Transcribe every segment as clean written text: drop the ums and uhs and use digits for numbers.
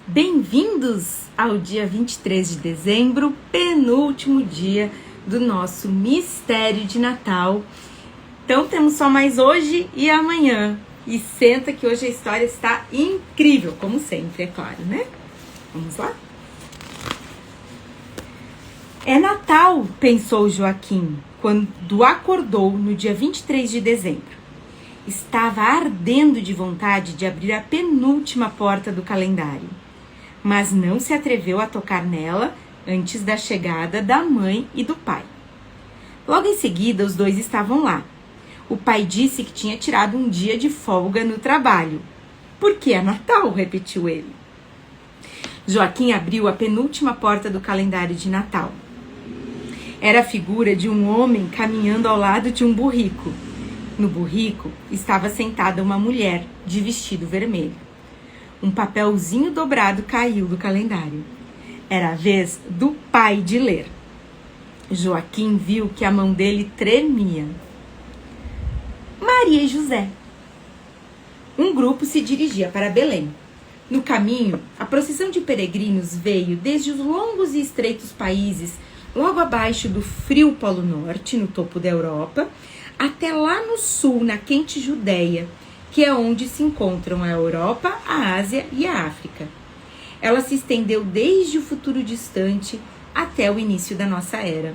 Bem-vindos ao dia 23 de dezembro, penúltimo dia do nosso mistério de Natal. Então temos só mais hoje e amanhã. E senta que hoje a história está incrível, como sempre, é claro, né? Vamos lá? É Natal, pensou Joaquim, quando acordou no dia 23 de dezembro. Estava ardendo de vontade de abrir a penúltima porta do calendário, mas não se atreveu a tocar nela antes da chegada da mãe e do pai. Logo em seguida, os dois estavam lá. O pai disse que tinha tirado um dia de folga no trabalho. Porque é Natal, repetiu ele. Joaquim abriu a penúltima porta do calendário de Natal. Era a figura de um homem caminhando ao lado de um burrico. No burrico estava sentada uma mulher de vestido vermelho. Um papelzinho dobrado caiu do calendário. Era a vez do pai de ler. Joaquim viu que a mão dele tremia. Maria e José. Um grupo se dirigia para Belém. No caminho, a procissão de peregrinos veio desde os longos e estreitos países logo abaixo do frio Polo Norte, no topo da Europa, até lá no sul, na quente Judéia, que é onde se encontram a Europa, a Ásia e a África. Ela se estendeu desde o futuro distante até o início da nossa era.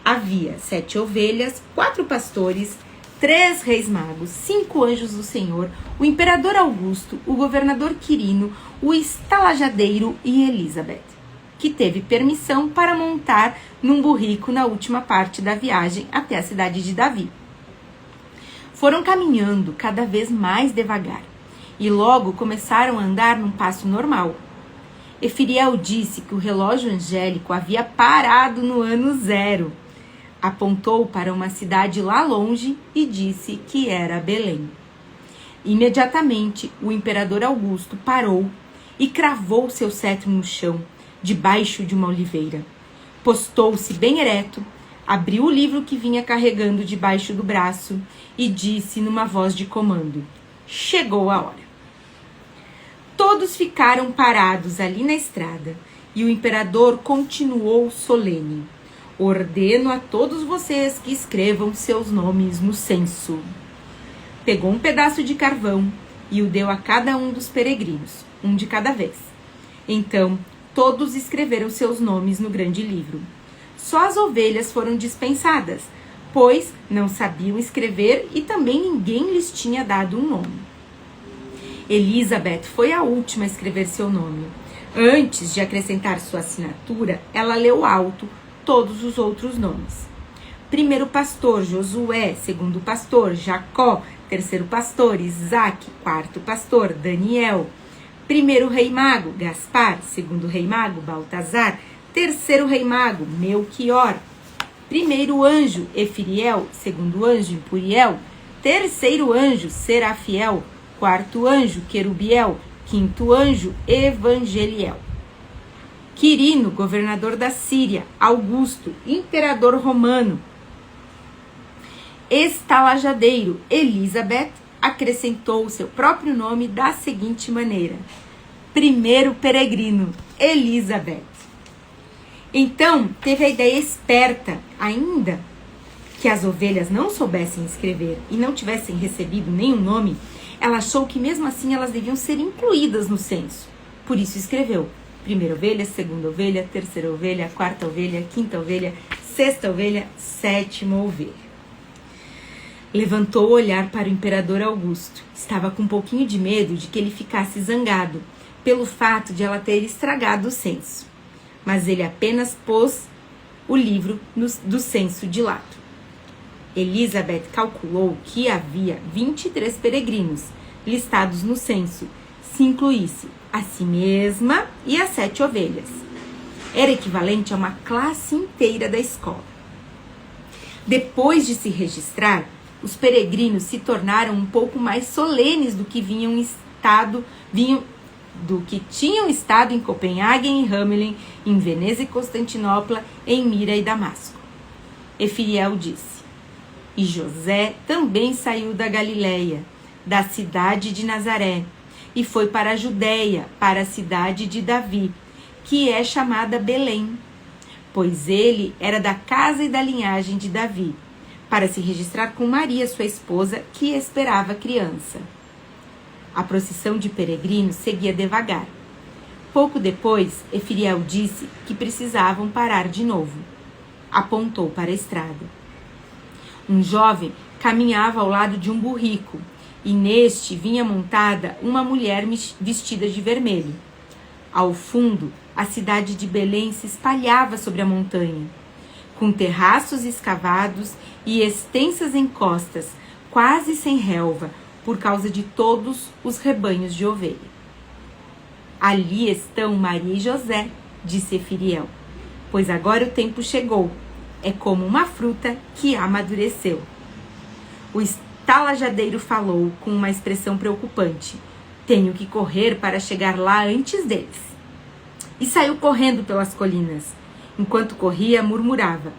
Havia 7 ovelhas, 4 pastores, 3 reis magos, 5 anjos do Senhor, o imperador Augusto, o governador Quirino, o estalajadeiro e Elizabeth, que teve permissão para montar num burrico na última parte da viagem até a cidade de Davi. Foram caminhando cada vez mais devagar e logo começaram a andar num passo normal. Efiriel disse que o relógio angélico havia parado no ano 0. Apontou para uma cidade lá longe e disse que era Belém. Imediatamente, o imperador Augusto parou e cravou seu cetro no chão, debaixo de uma oliveira. Postou-se bem ereto, abriu o livro que vinha carregando debaixo do braço e disse numa voz de comando: chegou a hora. Todos ficaram parados ali na estrada e o imperador continuou solene: ordeno a todos vocês que escrevam seus nomes no censo. Pegou um pedaço de carvão e o deu a cada um dos peregrinos, um de cada vez. Então, todos escreveram seus nomes no grande livro. Só as ovelhas foram dispensadas, pois não sabiam escrever e também ninguém lhes tinha dado um nome. Elizabeth foi a última a escrever seu nome. Antes de acrescentar sua assinatura, ela leu alto todos os outros nomes. Primeiro pastor, Josué. Segundo pastor, Jacó. Terceiro pastor, Isaac. Quarto pastor, Daniel. Primeiro rei mago, Gaspar. Segundo rei mago, Baltazar. Terceiro rei mago, Melquior. Primeiro anjo, Efiriel. Segundo anjo, Impuriel. Terceiro anjo, Serafiel. Quarto anjo, Querubiel. Quinto anjo, Evangeliel. Quirino, governador da Síria. Augusto, imperador romano. Estalajadeiro, Elizabeth, acrescentou o seu próprio nome da seguinte maneira: primeiro peregrino, Elizabeth. Então, teve a ideia esperta, ainda que as ovelhas não soubessem escrever e não tivessem recebido nenhum nome, ela achou que mesmo assim elas deviam ser incluídas no censo. Por isso escreveu: primeira ovelha, segunda ovelha, terceira ovelha, quarta ovelha, quinta ovelha, sexta ovelha, sétima ovelha. Levantou o olhar para o imperador Augusto. Estava com um pouquinho de medo de que ele ficasse zangado pelo fato de ela ter estragado o censo. Mas ele apenas pôs o livro do censo de lado. Elizabeth calculou que havia 23 peregrinos listados no censo, se incluísse a si mesma e as 7 ovelhas. Era equivalente a uma classe inteira da escola. Depois de se registrar, os peregrinos se tornaram um pouco mais solenes do que tinham estado em Copenhague e Hamelin, em Veneza e Constantinopla, em Mira e Damasco. Efiriel disse: e José também saiu da Galileia, da cidade de Nazaré, e foi para a Judéia, para a cidade de Davi, que é chamada Belém, pois ele era da casa e da linhagem de Davi, para se registrar com Maria, sua esposa, que esperava criança. A procissão de peregrinos seguia devagar. Pouco depois, Efiriel disse que precisavam parar de novo. Apontou para a estrada. Um jovem caminhava ao lado de um burrico, e neste vinha montada uma mulher vestida de vermelho. Ao fundo, a cidade de Belém se espalhava sobre a montanha, com terraços escavados e extensas encostas, quase sem relva, por causa de todos os rebanhos de ovelha. Ali estão Maria e José, disse Efiriel, pois agora o tempo chegou. É como uma fruta que amadureceu. O estalajadeiro falou com uma expressão preocupante. Tenho que correr para chegar lá antes deles. E saiu correndo pelas colinas. Enquanto corria, murmurava.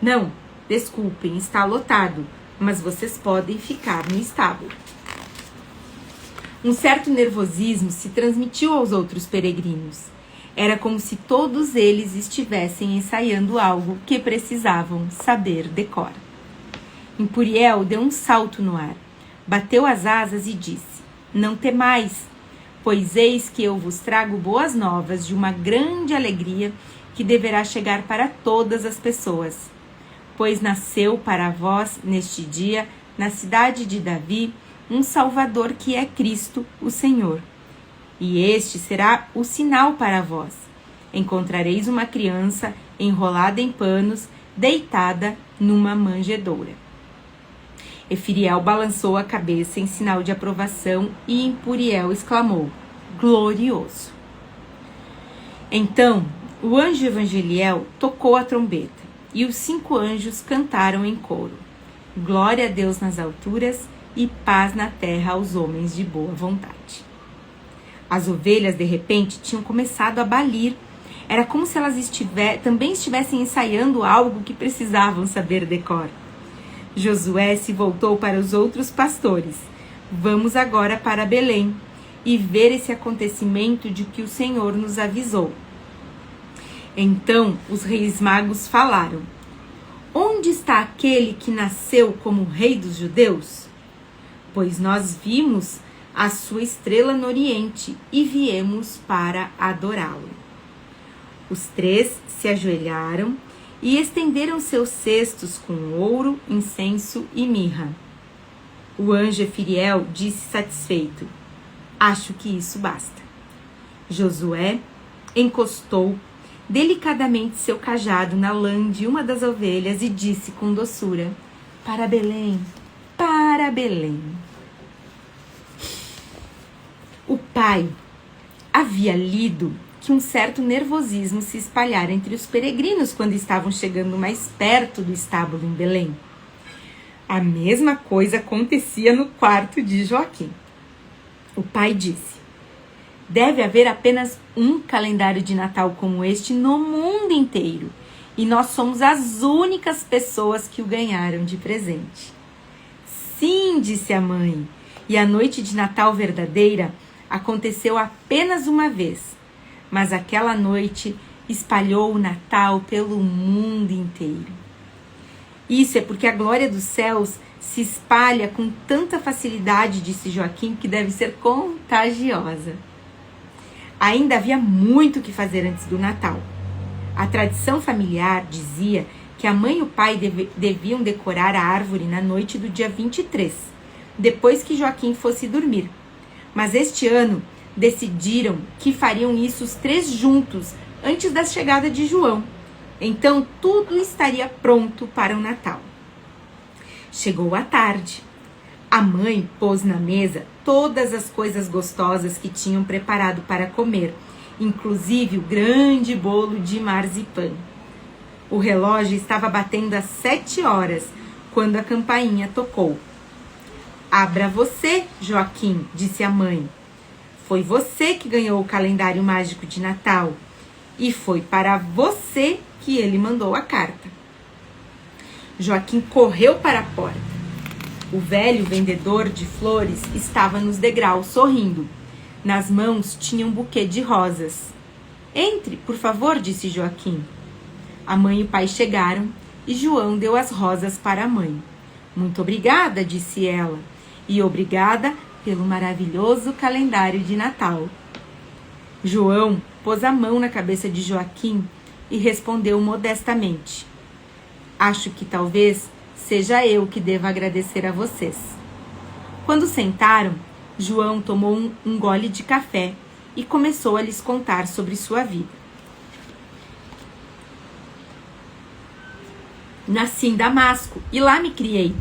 Não, desculpem, está lotado, mas vocês podem ficar no estábulo. Um certo nervosismo se transmitiu aos outros peregrinos. Era como se todos eles estivessem ensaiando algo que precisavam saber de cor. Empuriel deu um salto no ar, bateu as asas e disse, não temais, pois eis que eu vos trago boas novas de uma grande alegria que deverá chegar para todas as pessoas. Pois nasceu para vós, neste dia, na cidade de Davi, um Salvador que é Cristo, o Senhor. E este será o sinal para vós. Encontrareis uma criança enrolada em panos, deitada numa manjedoura. Efiriel balançou a cabeça em sinal de aprovação e Empuriel exclamou, glorioso. Então, o anjo Evangeliel tocou a trombeta e os 5 anjos cantaram em coro. Glória a Deus nas alturas e paz na terra aos homens de boa vontade. As ovelhas, de repente, tinham começado a balir. Era como se elas também estivessem ensaiando algo que precisavam saber de cor. Josué se voltou para os outros pastores. Vamos agora para Belém e ver esse acontecimento de que o Senhor nos avisou. Então os reis magos falaram. Onde está aquele que nasceu como rei dos judeus? Pois nós vimos a sua estrela no oriente e viemos para adorá-lo. Os 3 se ajoelharam e estenderam seus cestos com ouro, incenso e mirra. O anjo Efiriel disse satisfeito, acho que isso basta. Josué encostou delicadamente seu cajado na lã de uma das ovelhas e disse com doçura, para Belém, para Belém. O pai havia lido que um certo nervosismo se espalhara entre os peregrinos quando estavam chegando mais perto do estábulo em Belém. A mesma coisa acontecia no quarto de Joaquim. O pai disse, deve haver apenas um calendário de Natal como este no mundo inteiro, e nós somos as únicas pessoas que o ganharam de presente. Sim, disse a mãe, e a noite de Natal verdadeira aconteceu apenas uma vez, mas aquela noite espalhou o Natal pelo mundo inteiro. Isso é porque a glória dos céus se espalha com tanta facilidade, disse Joaquim, que deve ser contagiosa. Ainda havia muito o que fazer antes do Natal. A tradição familiar dizia que a mãe e o pai deviam decorar a árvore na noite do dia 23, depois que Joaquim fosse dormir. Mas este ano decidiram que fariam isso os 3 juntos, antes da chegada de João. Então tudo estaria pronto para o Natal. Chegou a tarde. A mãe pôs na mesa todas as coisas gostosas que tinham preparado para comer, inclusive o grande bolo de marzipan. O relógio estava batendo às 7 horas, quando a campainha tocou. Abra você, Joaquim, disse a mãe. Foi você que ganhou o calendário mágico de Natal. E foi para você que ele mandou a carta. Joaquim correu para a porta. O velho vendedor de flores estava nos degraus, sorrindo. Nas mãos tinha um buquê de rosas. Entre, por favor, disse Joaquim. A mãe e o pai chegaram e João deu as rosas para a mãe. Muito obrigada, disse ela, e obrigada pelo maravilhoso calendário de Natal. João pôs a mão na cabeça de Joaquim e respondeu modestamente: acho que talvez seja eu que deva agradecer a vocês. Quando sentaram, João tomou um gole de café e começou a lhes contar sobre sua vida. Nasci em Damasco e lá me criei.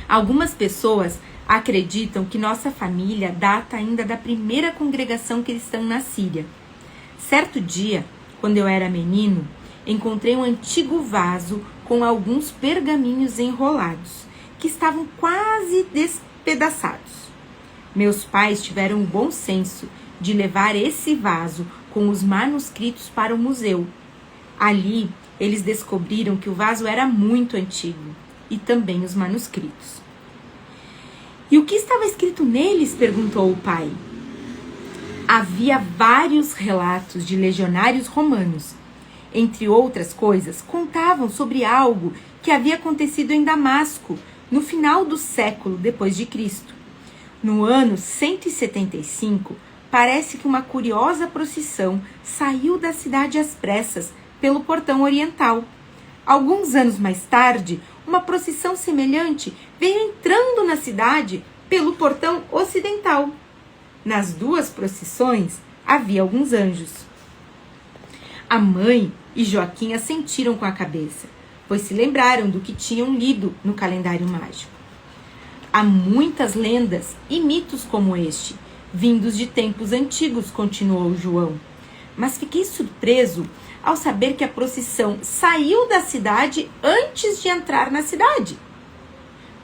Algumas pessoas acreditam que nossa família data ainda da primeira congregação cristã na Síria. Certo dia, quando eu era menino, encontrei um antigo vaso com alguns pergaminhos enrolados, que estavam quase despedaçados. Meus pais tiveram o bom senso de levar esse vaso com os manuscritos para o museu. Ali, eles descobriram que o vaso era muito antigo, e também os manuscritos. E o que estava escrito neles? Perguntou o pai. Havia vários relatos de legionários romanos. Entre outras coisas, contavam sobre algo que havia acontecido em Damasco, no final do século depois de Cristo. No ano 175, parece que uma curiosa procissão saiu da cidade às pressas pelo portão oriental. Alguns anos mais tarde, uma procissão semelhante veio entrando na cidade pelo portão ocidental. Nas duas procissões havia alguns anjos. A mãe e Joaquim assentiram com a cabeça, pois se lembraram do que tinham lido no calendário mágico. Há muitas lendas e mitos como este, vindos de tempos antigos, continuou João. Mas fiquei surpreso ao saber que a procissão saiu da cidade antes de entrar na cidade.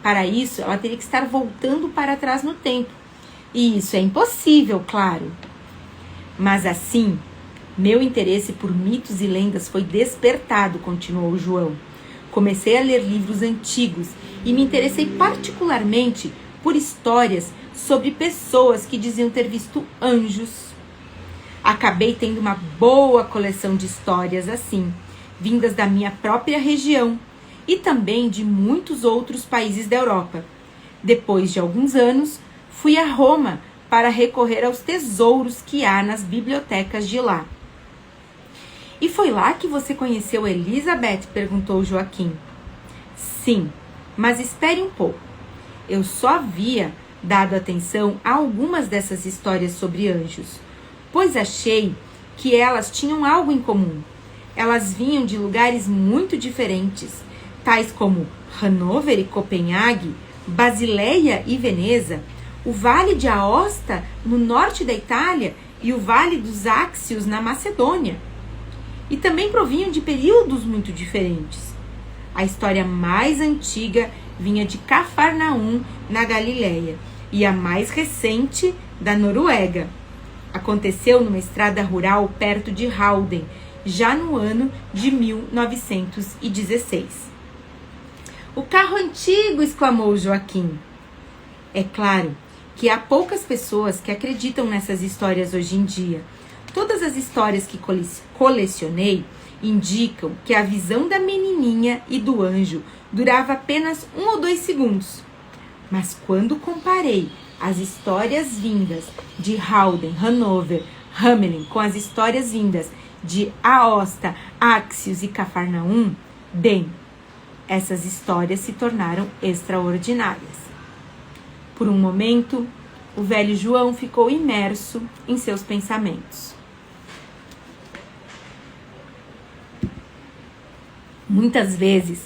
Para isso, ela teria que estar voltando para trás no tempo. E isso é impossível, claro. Mas assim, meu interesse por mitos e lendas foi despertado, continuou João. Comecei a ler livros antigos e me interessei particularmente por histórias sobre pessoas que diziam ter visto anjos. Acabei tendo uma boa coleção de histórias assim, vindas da minha própria região e também de muitos outros países da Europa. Depois de alguns anos, fui a Roma para recorrer aos tesouros que há nas bibliotecas de lá. E foi lá que você conheceu Elizabeth? Perguntou Joaquim. Sim, mas espere um pouco. Eu só havia dado atenção a algumas dessas histórias sobre anjos, pois achei que elas tinham algo em comum. Elas vinham de lugares muito diferentes, tais como Hannover e Copenhague, Basileia e Veneza, o Vale de Aosta, no norte da Itália, e o Vale dos Áxios, na Macedônia. E também provinham de períodos muito diferentes. A história mais antiga vinha de Cafarnaum, na Galileia, e a mais recente, da Noruega. Aconteceu numa estrada rural perto de Halden, já no ano de 1916. O carro antigo! Exclamou Joaquim. É claro que há poucas pessoas que acreditam nessas histórias hoje em dia. Todas as histórias que colecionei indicam que a visão da menininha e do anjo durava apenas 1 ou 2 segundos. Mas quando comparei as histórias vindas de Halden, Hannover, Hamelin com as histórias vindas de Aosta, Áxios e Cafarnaum, bem, essas histórias se tornaram extraordinárias. Por um momento, o velho João ficou imerso em seus pensamentos. Muitas vezes,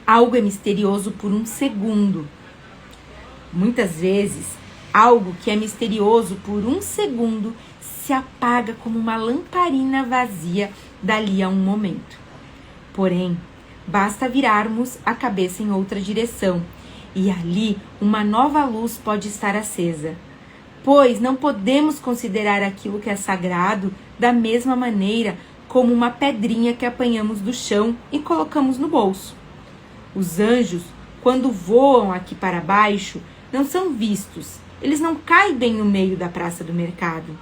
algo é misterioso por um segundo. Muitas vezes, algo que é misterioso por um segundo se apaga como uma lamparina vazia dali a um momento. Porém, basta virarmos a cabeça em outra direção e ali uma nova luz pode estar acesa. Pois não podemos considerar aquilo que é sagrado da mesma maneira como uma pedrinha que apanhamos do chão e colocamos no bolso. Os anjos, quando voam aqui para baixo, não são vistos, Eles não caem bem no meio da praça do mercado.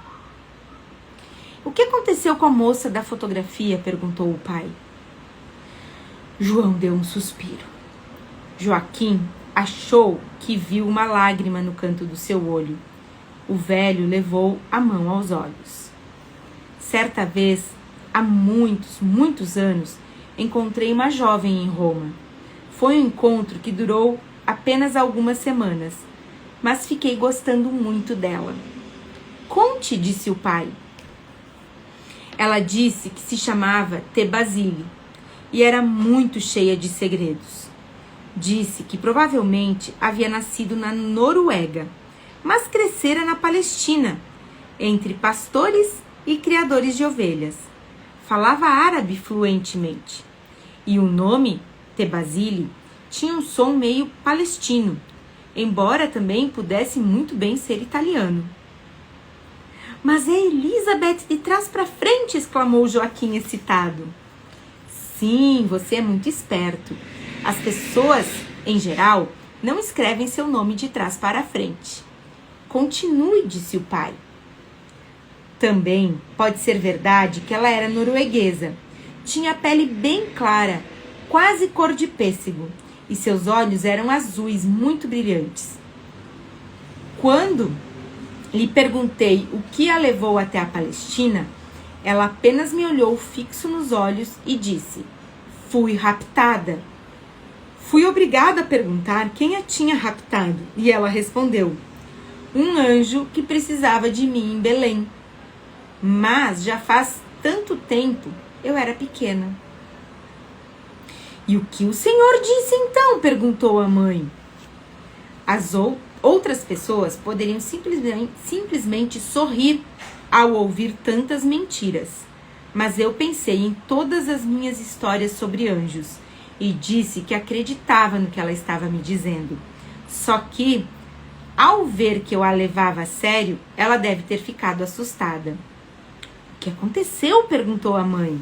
O que aconteceu com a moça da fotografia? Perguntou o pai. João deu um suspiro. Joaquim achou que viu uma lágrima no canto do seu olho. O velho levou a mão aos olhos. Certa vez, há muitos anos, encontrei uma jovem em Roma. Foi um encontro que durou apenas algumas semanas, mas fiquei gostando muito dela. Conte, disse o pai. Ela disse que se chamava Tebasile e era muito cheia de segredos. Disse que provavelmente havia nascido na Noruega, mas crescera na Palestina, entre pastores e criadores de ovelhas. Falava árabe fluentemente. E o nome, Tebasile, tinha um som meio palestino, embora também pudesse muito bem ser italiano. Mas é Elizabeth de trás para frente, exclamou Joaquim excitado. Sim, você é muito esperto. As pessoas, em geral, não escrevem seu nome de trás para frente. Continue, disse o pai. Também pode ser verdade que ela era norueguesa. Tinha a pele bem clara, quase cor de pêssego, e seus olhos eram azuis, muito brilhantes. Quando lhe perguntei o que a levou até a Palestina, ela apenas me olhou fixo nos olhos e disse: fui raptada. Fui obrigada a perguntar quem a tinha raptado, e ela respondeu: um anjo que precisava de mim em Belém. Mas já faz tanto tempo, eu era pequena. E o que o senhor disse então? Perguntou a mãe. As outras pessoas poderiam simplesmente sorrir ao ouvir tantas mentiras. Mas eu pensei em todas as minhas histórias sobre anjos e disse que acreditava no que ela estava me dizendo. Só que, ao ver que eu a levava a sério, ela deve ter ficado assustada. O que aconteceu? Perguntou a mãe.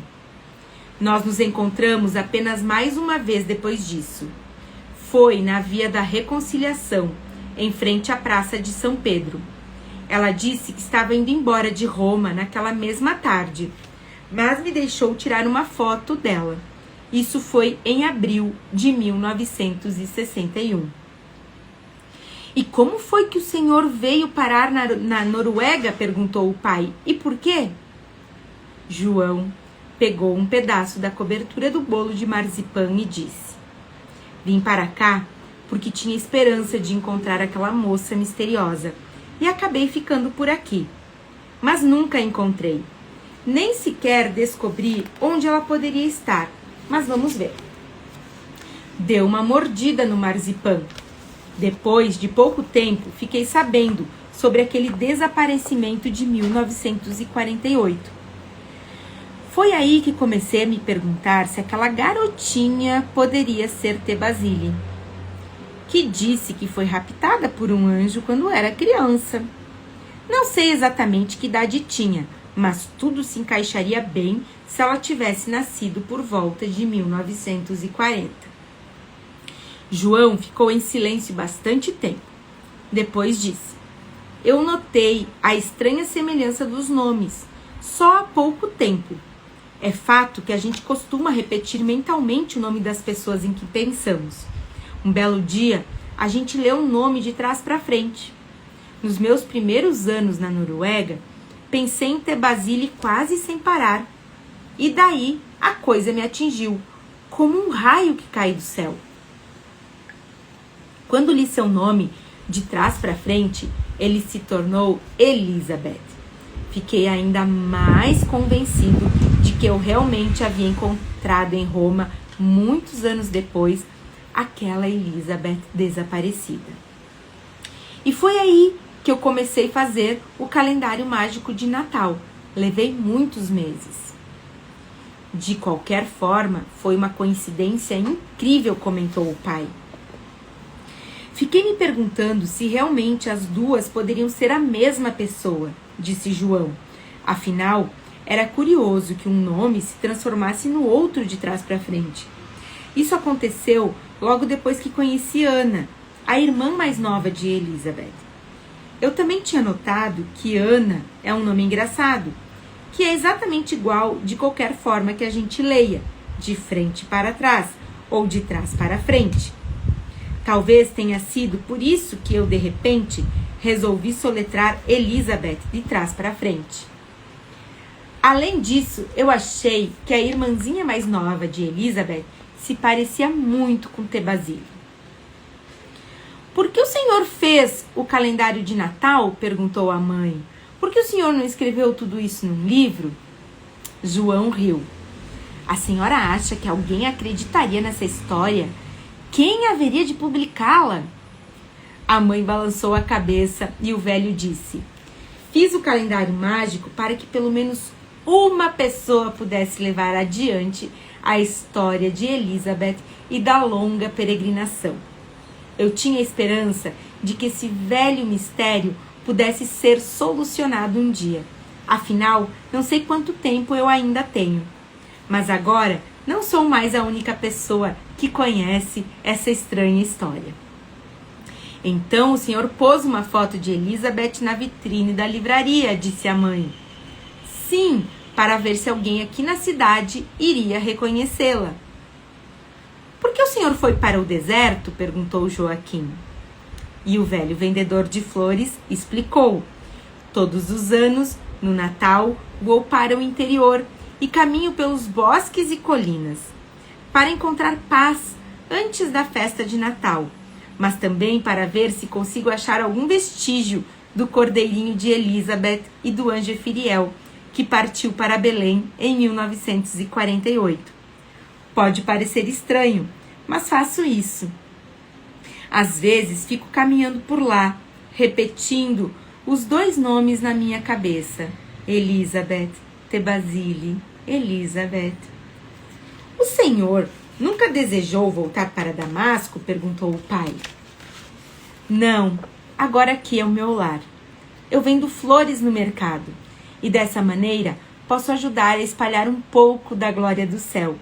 Nós nos encontramos apenas mais uma vez depois disso. Foi na Via da Reconciliação, em frente à Praça de São Pedro. Ela disse que estava indo embora de Roma naquela mesma tarde, mas me deixou tirar uma foto dela. Isso foi em abril de 1961. E como foi que o senhor veio parar na Noruega? Perguntou o pai. E por quê? João pegou um pedaço da cobertura do bolo de marzipan e disse: vim para cá porque tinha esperança de encontrar aquela moça misteriosa e acabei ficando por aqui. Mas nunca a encontrei. Nem sequer descobri onde ela poderia estar. Mas vamos ver. Deu uma mordida no marzipan. Depois de pouco tempo, fiquei sabendo sobre aquele desaparecimento de 1948. Foi aí que comecei a me perguntar se aquela garotinha poderia ser Tebasile, que disse que foi raptada por um anjo quando era criança. Não sei exatamente que idade tinha, mas tudo se encaixaria bem se ela tivesse nascido por volta de 1940. João ficou em silêncio bastante tempo. Depois disse: eu notei a estranha semelhança dos nomes, só há pouco tempo. É fato que a gente costuma repetir mentalmente o nome das pessoas em que pensamos. Um belo dia, a gente lê um nome de trás para frente. Nos meus primeiros anos na Noruega, pensei em Tebasile quase sem parar. E daí a coisa me atingiu, como um raio que cai do céu. Quando li seu nome de trás para frente, ele se tornou Elizabeth. Fiquei ainda mais convencido de que eu realmente havia encontrado em Roma, muitos anos depois, aquela Elizabeth desaparecida. E foi aí que eu comecei a fazer o calendário mágico de Natal. Levei muitos meses. De qualquer forma, foi uma coincidência incrível, comentou o pai. Fiquei me perguntando se realmente as duas poderiam ser a mesma pessoa, disse João. Afinal, era curioso que um nome se transformasse no outro de trás para frente. Isso aconteceu logo depois que conheci Ana, a irmã mais nova de Elizabeth. Eu também tinha notado que Ana é um nome engraçado, que é exatamente igual de qualquer forma que a gente leia, de frente para trás ou de trás para frente. Talvez tenha sido por isso que eu, de repente, resolvi soletrar Elizabeth de trás para frente. Além disso, eu achei que a irmãzinha mais nova de Elizabeth se parecia muito com Tebasílio. Por que o senhor fez o calendário de Natal? Perguntou a mãe. Por que o senhor não escreveu tudo isso num livro? João riu. A senhora acha que alguém acreditaria nessa história? Quem haveria de publicá-la? A mãe balançou a cabeça e o velho disse: fiz o calendário mágico para que pelo menos uma pessoa pudesse levar adiante a história de Elizabeth e da longa peregrinação. Eu tinha esperança de que esse velho mistério pudesse ser solucionado um dia. Afinal, não sei quanto tempo eu ainda tenho. Mas agora não sou mais a única pessoa que conhece essa estranha história. Então o senhor pôs uma foto de Elizabeth na vitrine da livraria, disse a mãe. Sim, para ver se alguém aqui na cidade iria reconhecê-la. Por que o senhor foi para o deserto? Perguntou Joaquim. E o velho vendedor de flores explicou. Todos os anos, no Natal, vou para o interior e caminho pelos bosques e colinas, para encontrar paz antes da festa de Natal, mas também para ver se consigo achar algum vestígio do cordeirinho de Elizabeth e do anjo Efiriel, que partiu para Belém em 1948. Pode parecer estranho, mas faço isso. Às vezes fico caminhando por lá, repetindo os dois nomes na minha cabeça. Elizabeth, Tebasílio, Elizabeth. O senhor nunca desejou voltar para Damasco? Perguntou o pai. Não, agora aqui é o meu lar. Eu vendo flores no mercado e dessa maneira posso ajudar a espalhar um pouco da glória do céu.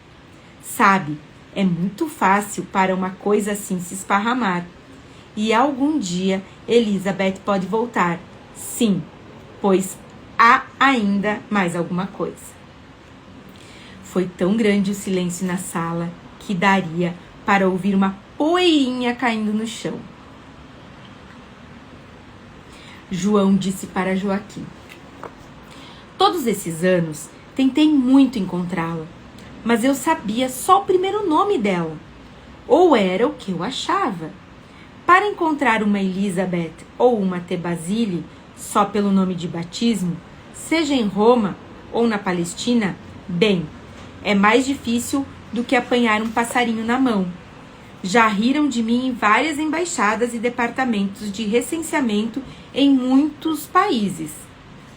Sabe, é muito fácil para uma coisa assim se esparramar. E algum dia Elizabeth pode voltar. Sim, pois há ainda mais alguma coisa. Foi tão grande o silêncio na sala que daria para ouvir uma poeirinha caindo no chão. João disse para Joaquim: todos esses anos tentei muito encontrá-la, mas eu sabia só o primeiro nome dela, ou era o que eu achava. Para encontrar uma Elizabeth ou uma Tebasílio só pelo nome de batismo, seja em Roma ou na Palestina, bem, é mais difícil do que apanhar um passarinho na mão. Já riram de mim em várias embaixadas e departamentos de recenseamento em muitos países.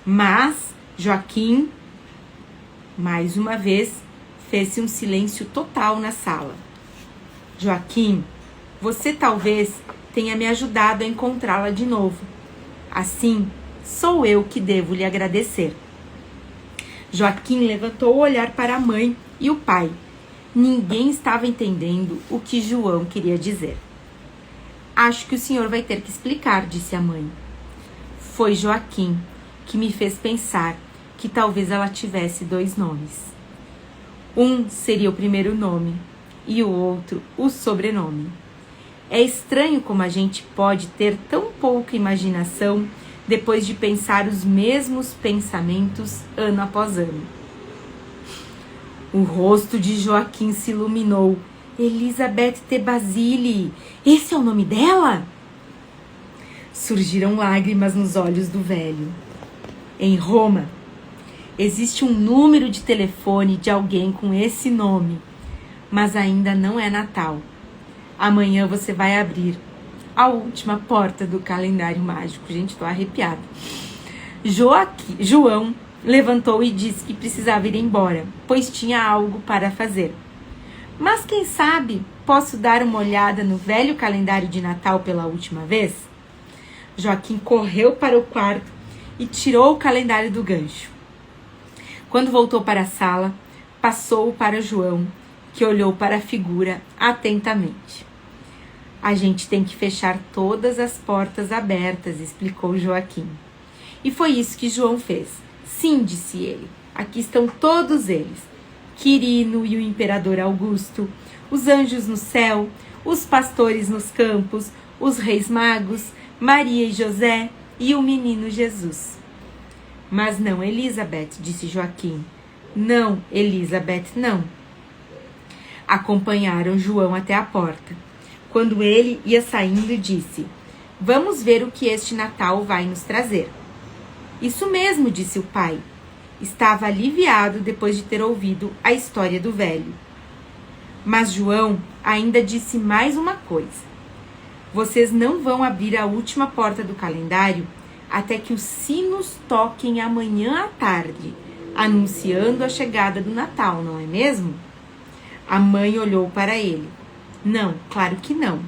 Mas Joaquim, mais uma vez, fez-se um silêncio total na sala. Joaquim, você talvez tenha me ajudado a encontrá-la de novo. Assim, sou eu que devo lhe agradecer. Joaquim levantou o olhar para a mãe e o pai. Ninguém estava entendendo o que João queria dizer. Acho que o senhor vai ter que explicar, disse a mãe. Foi Joaquim que me fez pensar que talvez ela tivesse dois nomes. Um seria o primeiro nome e o outro o sobrenome. É estranho como a gente pode ter tão pouca imaginação depois de pensar os mesmos pensamentos ano após ano. O rosto de Joaquim se iluminou. Elizabeth Tebasílio, esse é o nome dela? Surgiram lágrimas nos olhos do velho. Em Roma, existe um número de telefone de alguém com esse nome, mas ainda não é Natal. Amanhã você vai abrir a última porta do calendário mágico. Gente, tô arrepiada. João levantou e disse que precisava ir embora, pois tinha algo para fazer. Mas quem sabe posso dar uma olhada no velho calendário de Natal pela última vez? Joaquim correu para o quarto e tirou o calendário do gancho. Quando voltou para a sala, passou-o para João, que olhou para a figura atentamente. A gente tem que fechar todas as portas abertas, explicou Joaquim. E foi isso que João fez. Sim, disse ele, aqui estão todos eles. Quirino e o imperador Augusto, os anjos no céu, os pastores nos campos, os reis magos, Maria e José e o menino Jesus. Mas não, Elizabeth, disse Joaquim. Não, Elizabeth, não. Acompanharam João até a porta. Quando ele ia saindo, disse: vamos ver o que este Natal vai nos trazer. Isso mesmo, disse o pai. Estava aliviado depois de ter ouvido a história do velho. Mas João ainda disse mais uma coisa. Vocês não vão abrir a última porta do calendário até que os sinos toquem amanhã à tarde, anunciando a chegada do Natal, não é mesmo? A mãe olhou para ele. Não, claro que não.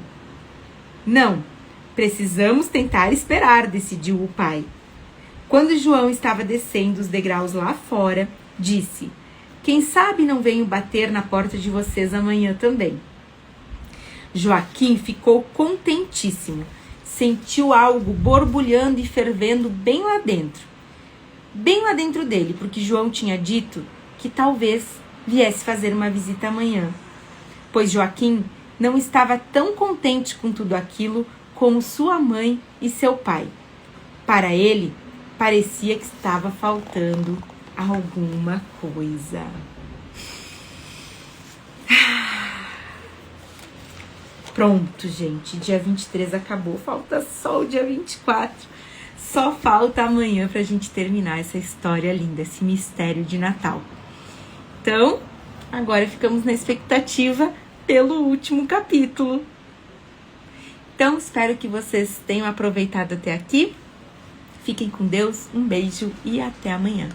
Não, precisamos tentar esperar, decidiu o pai. Quando João estava descendo os degraus lá fora, disse: quem sabe não venho bater na porta de vocês amanhã também. Joaquim ficou contentíssimo. Sentiu algo borbulhando e fervendo bem lá dentro dele, porque João tinha dito que talvez viesse fazer uma visita amanhã, pois Joaquim não estava tão contente com tudo aquilo como sua mãe e seu pai. Para ele, parecia que estava faltando alguma coisa. Pronto, gente, dia 23 acabou, falta só o dia 24. Só falta amanhã pra gente terminar essa história linda, esse mistério de Natal. Então, agora ficamos na expectativa pelo último capítulo. Então, espero que vocês tenham aproveitado até aqui. Fiquem com Deus, um beijo e até amanhã.